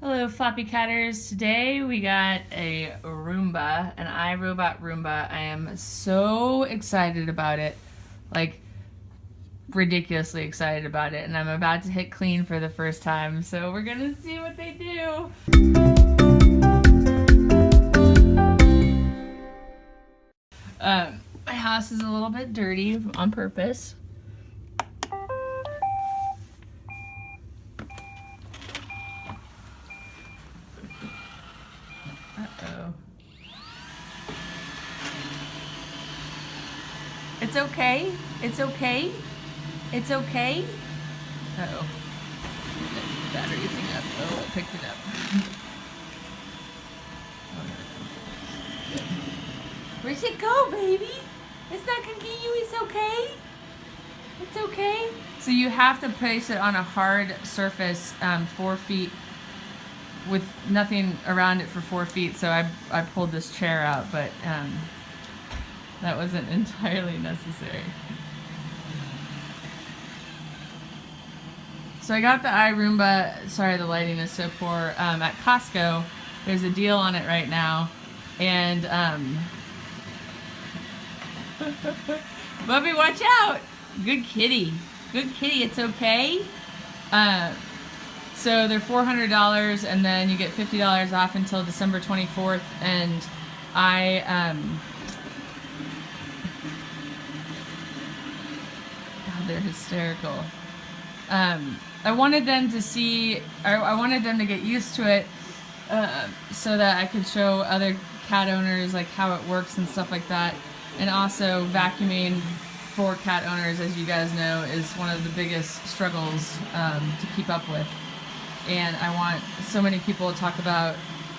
Hello, Floppy Catters. Today we got a Roomba, an iRobot Roomba. I am so excited about it, like ridiculously excited about it, and I'm about to hit clean for the first time, so we're gonna see what they do. My house is a little bit dirty on purpose. Uh-oh. It's okay. It's okay. It's okay. Uh-oh. Battery thing up. Oh, I picked it up. Where's it go, baby? It's not gonna get you. It's okay. It's okay. So you have to place it on a hard surface, 4 feet, with nothing around it for 4 feet. So I pulled this chair out, but that wasn't entirely necessary. So I got the iRoomba, sorry the lighting is so poor, at Costco. There's a deal on it right now. And, Bubby, watch out! Good kitty. Good kitty, it's okay. So they're $400 and then you get $50 off until December 24th. And God, they're hysterical. I wanted them to see, I wanted them to get used to it so that I could show other cat owners like how it works and stuff like that. And also vacuuming for cat owners, as you guys know, is one of the biggest struggles to keep up with. And I want so many people to talk about,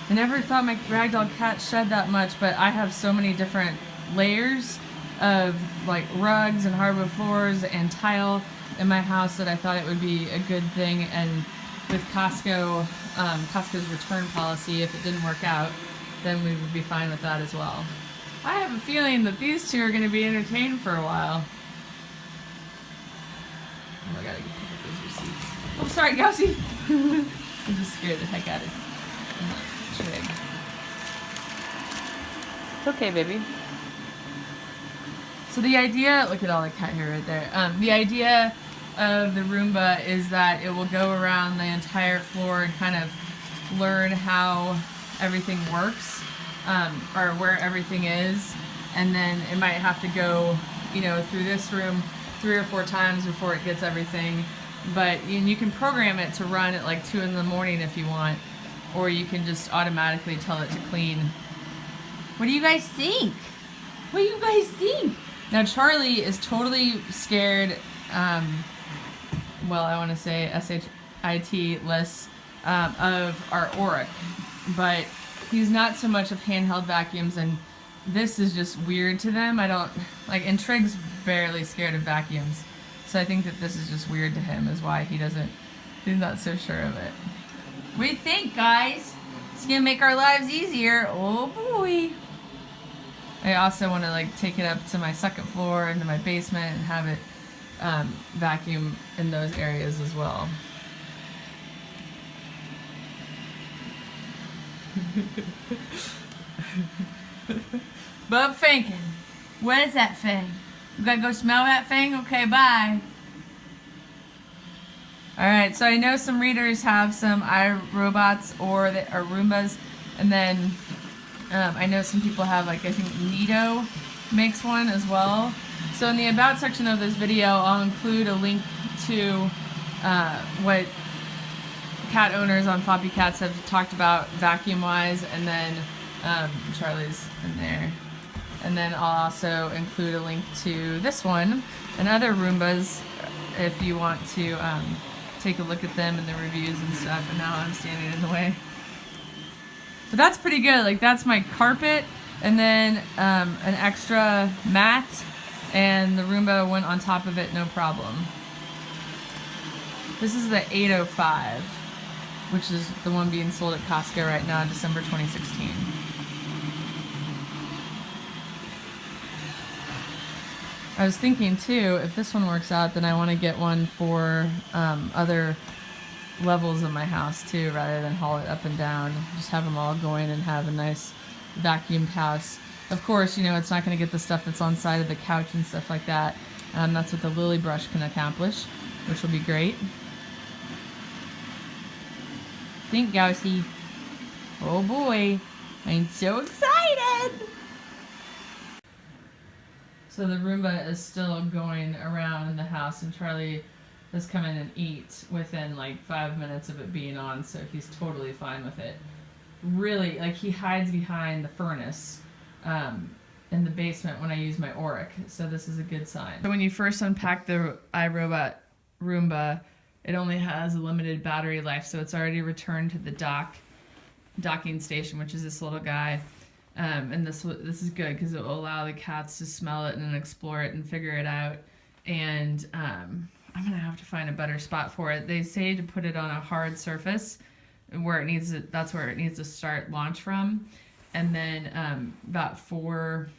I never thought my Ragdoll cat shed that much, but I have so many different layers of like rugs and hardwood floors and tile in my house that I thought it would be a good thing. And with Costco, Costco's return policy, if it didn't work out, then we would be fine with that as well. I have a feeling that these two are going to be entertained for a while. Oh, I gotta pick up those receipts. Oh, sorry, Gauzy. I just scared the heck out of Trig. It's okay, baby. So the idea, look at all the cat hair right there. The idea of the Roomba is that it will go around the entire floor and kind of learn how everything works, or where everything is, and then it might have to go, you know, through this room 3 or 4 times before it gets everything. But you can program it to run at like 2 in the morning if you want, or you can just automatically tell it to clean. What do you guys think? What do you guys think? Now Charlie is totally scared, well, I want to say SHIT-less, of our Auric, but he's not so much of handheld vacuums, and this is just weird to them. I don't, like, and Trig's barely scared of vacuums, so I think that this is just weird to him, is why he's not so sure of it. What do you think, guys? It's gonna make our lives easier. Oh boy. I also want to like take it up to my second floor into my basement and have it vacuum in those areas as well. Bub Finkin, what is that thing? You gotta go smell that thing? Okay, bye. Alright, so I know some readers have some iRobots or Roombas, and then I know some people have, like, I think Nido makes one as well. So in the About section of this video, I'll include a link to what cat owners on Floppycats have talked about vacuum-wise, and then Charlie's in there. And then I'll also include a link to this one and other Roombas if you want to take a look at them and the reviews and stuff. And now I'm standing in the way. But that's pretty good. Like, that's my carpet, and then an extra mat, and the Roomba went on top of it, no problem. This is the 805, which is the one being sold at Costco right now, December 2016. I was thinking too, if this one works out, then I want to get one for other levels of my house too, rather than haul it up and down. Just have them all going and have a nice vacuumed house. Of course, you know, it's not going to get the stuff that's on side of the couch and stuff like that. That's what the lily brush can accomplish, which will be great. Think, Gousey. Oh boy, I'm so excited! So the Roomba is still going around the house, and Charlie has come in and eat within like 5 minutes of it being on, so he's totally fine with it. Really, like, he hides behind the furnace in the basement when I use my Auric, so this is a good sign. So when you first unpack the iRobot Roomba, it only has a limited battery life, so it's already returned to the docking station, which is this little guy. And this is good because it will allow the cats to smell it and explore it and figure it out. And I'm gonna have to find a better spot for it. They say to put it on a hard surface where it needs to, that's where it needs to start launch from. And then about 4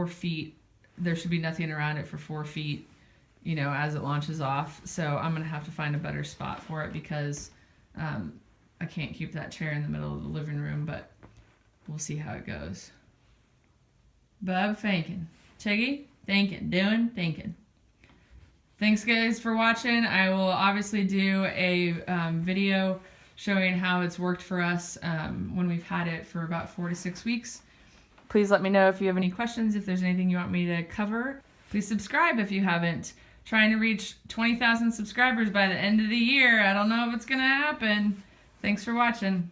feet, there should be nothing around it for 4 feet, you know, as it launches off. So I'm gonna have to find a better spot for it because I can't keep that chair in the middle of the living room, but we'll see how it goes. Bub thinking. Chiggy, thinking. Doing, thinking. Thanks, guys, for watching. I will obviously do a video showing how it's worked for us when we've had it for about 4 to 6 weeks. Please let me know if you have any questions, if there's anything you want me to cover. Please subscribe if you haven't. Trying to reach 20,000 subscribers by the end of the year. I don't know if it's going to happen. Thanks for watching.